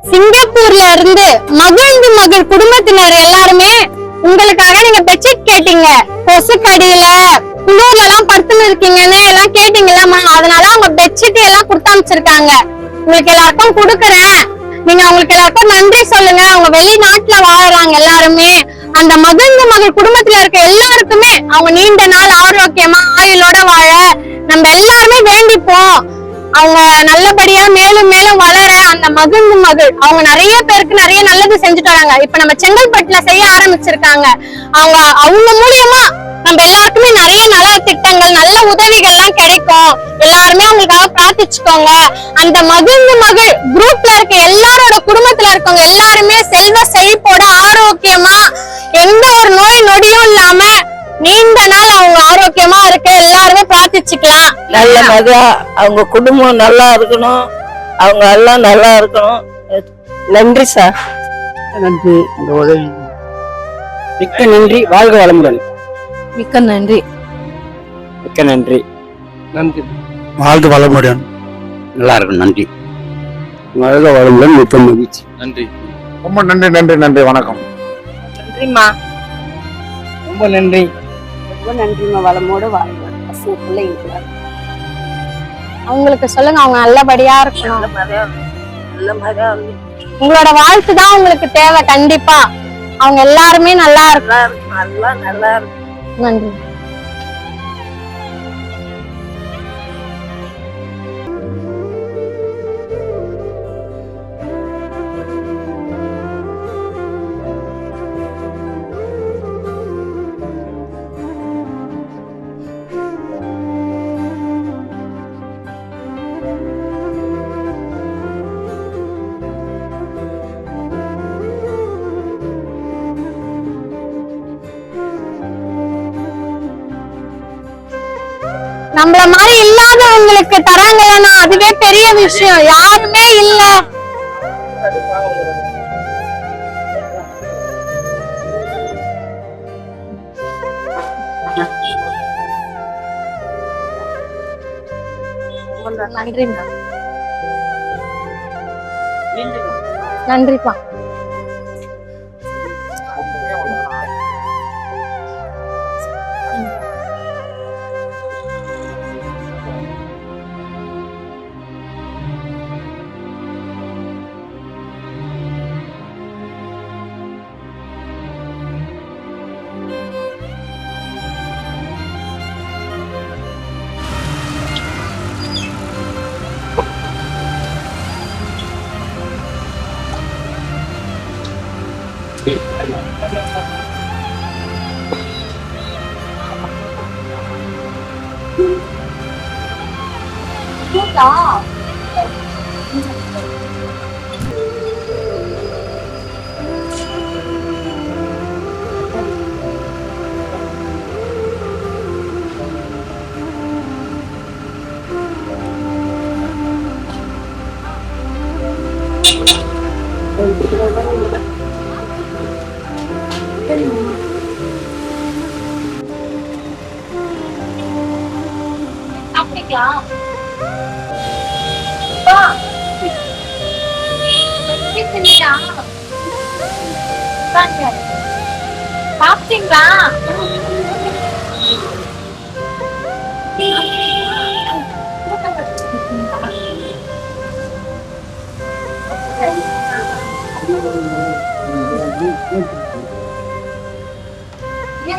சிங்கப்பூர்ல இருந்து மகிழ்ந்து மகள் குடும்பத்தினர் எல்லாருமே உங்களுக்காக நீங்க பெட்ஷீட் கேட்டீங்க, கொசு கடியில குளூர்ல எல்லாம் படுத்துன்னு இருக்கீங்கன்னு எல்லாம் கேட்டீங்களாமா, அதனால அவங்க பெட்ஷீட் எல்லாம் கொடுத்து அமைச்சிருக்காங்க. உங்களுக்கு எல்லாருக்கும் கொடுக்குறேன். நீங்க அவங்களுக்கு எல்லாருக்கும் நன்றி சொல்லுங்க. அவங்க வெளிநாட்டுல வாழறாங்க எல்லாருமே. அந்த மகிழ்ந்து மகள் குடும்பத்துல இருக்க எல்லாருக்குமே அவங்க நீண்ட நாள் ஆரோக்கியமா ஆயுளோட வாழ நம்ம எல்லாருமே வேண்டிப்போம். அவங்க நல்லபடியா மேலும் மேலும் வளர அந்த மகிழ்ந்து மகள் அவங்க நிறைய பேருக்கு நிறைய நல்லது செஞ்சுட்டு வராங்க. இப்ப நம்ம செங்கல்பட்டுல செய்ய ஆரம்பிச்சிருக்காங்க. அவங்க மூலியமா நம்ம எல்லாருக்குமே நிறைய நல்ல திட்டங்கள் நல்ல உதவிகள் எல்லாம் கிடைக்கும். எல்லாருமே அவங்களுக்காக பிரார்த்திச்சுக்கோங்க. அந்த மகிழ்ந்து மகள் குரூப்ல இருக்க எல்லாரோட குடும்பத்துல இருக்கவங்க எல்லாருமே செல்வ செழிப்போட ஆரோக்கியமா எந்த ஒரு நோய் நொடியும் இல்லாம நீண்ட நாள் அவங்க ஆரோக்கியமா இருக்க எல்லாருமே பிரார்த்திச்சுக்கலாம். நல்ல மகா அவங்க குடும்பம் நல்லா இருக்கணும், அவங்க எல்லாம் நல்லா இருக்கணும். நன்றி சார். நன்றி. இந்த உதவி மிக்க நன்றி. வாழ்க வளமுடன். மிக்க நன்றி. மிக்க நன்றி. நன்றி. வாழ்க வளமுடன். நல்லா இருக்கும். நன்றி. வாழ்க வளமுடன். மிக்க மகிழ்ச்சி. நன்றி. ரொம்ப நன்றி. நன்றி. நன்றி. வணக்கம். நன்றிம்மா. ரொம்ப நன்றி. ரொம்ப நன்றிம்மா. வளமோட வாழ்க. பிள்ளைங்க அவங்களுக்கு சொல்லுங்க, அவங்க நல்லபடியா இருக்கணும். நல்ல மகா உங்களோட வாழ்த்து தான் உங்களுக்கு தேவை. கண்டிப்பா அவங்க எல்லாருமே நல்லா இருக்கும். நல்லா இருக்கும். நன்றி. நம்மள மாதிரி இல்லாதவங்களுக்கு தராங்கன்னா அதுவே பெரிய விஷயம். யாருமே இல்ல. நன்றிமா. நன்றிப்பா.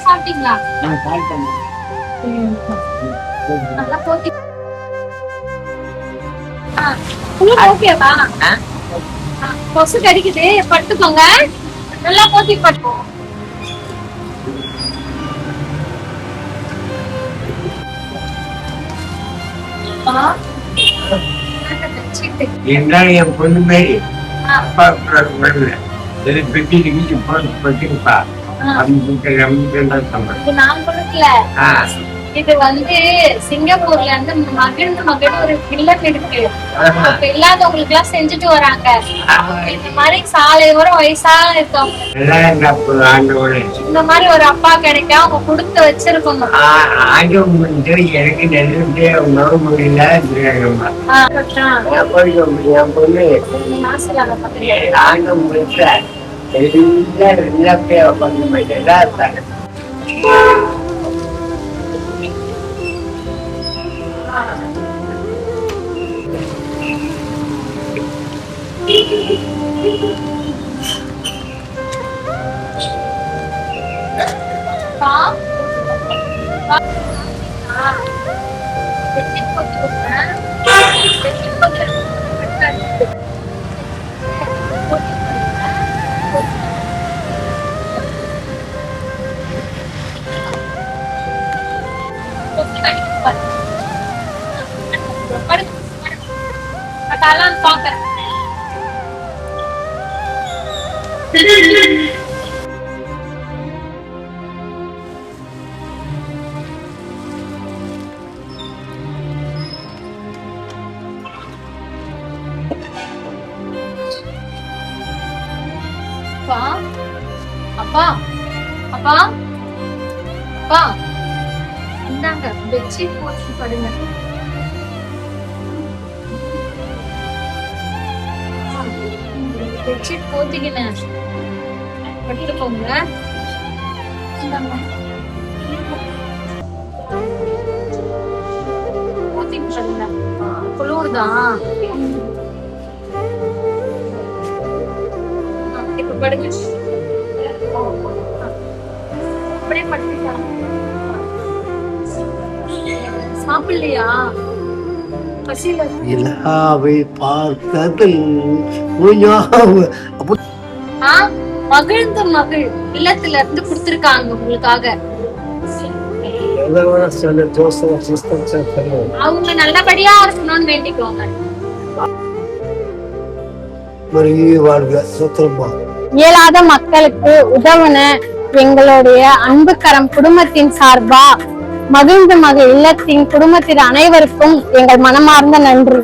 சாப்பிட்டீங்களா? சாப்பிட்டீங்களா? நல்லா போட்டி. ஓகேவா? கொசு கடிக்குது, படுத்துக்கோங்க. நல்லா போத்தி படுப்போம். என்ன என் பொண்ணு மாரி அப்பா வருவேன் பெட்டிட்டு வீட்டு போட்டு பட்டிருப்பா. நான் கொடுக்கல. இது வந்து சிங்கப்பூர்ல இருந்து மகிழ்ந்து மகிழ் ஒரு இல்லம் இருக்கு. அப்ப இல்லாதவங்களுக்கு எல்லாம் செஞ்சுட்டு வராங்க. இந்த மாதிரி சாலையோரம் வயசாக இருக்கவங்க இந்த மாதிரி ஒரு அப்பா கிடைக்க அவங்க கொடுத்து வச்சிருக்கணும். எனக்கு நெல்லுட்டே உணவு முடியல ஆண்டு முடிச்ச பாக்குறேன். அப்பா அப்பா அப்பா இந்தாங்க பெட்ஷீட் போட்டு படுங்க. பெட்ஷீட் போத்திக்கினேன் படுத்துக்கோங்க. போத்திக்கு படுங்க. குளிர்தான். இப்ப படுங்க. அப்படியே படுத்துக்கலாம். சாப்பிடலையா? பசியில இலாவை பார்த்ததில் மகிழ்ந்து மகிழ் இல்லத்துல இருந்து கொடுத்திருக்காங்க உங்களுக்காக. அவங்க நல்லபடியா இருக்கணும்னு வேண்டிக்கோங்க. இயலாத மக்களுக்கு உதவுன எங்களுடைய அன்புக்கரம் குடும்பத்தின் சார்பா மகிழ்ந்து மகிழ் இல்லத்தின் குடும்பத்தின் அனைவருக்கும் எங்கள் மனமார்ந்த நன்றி.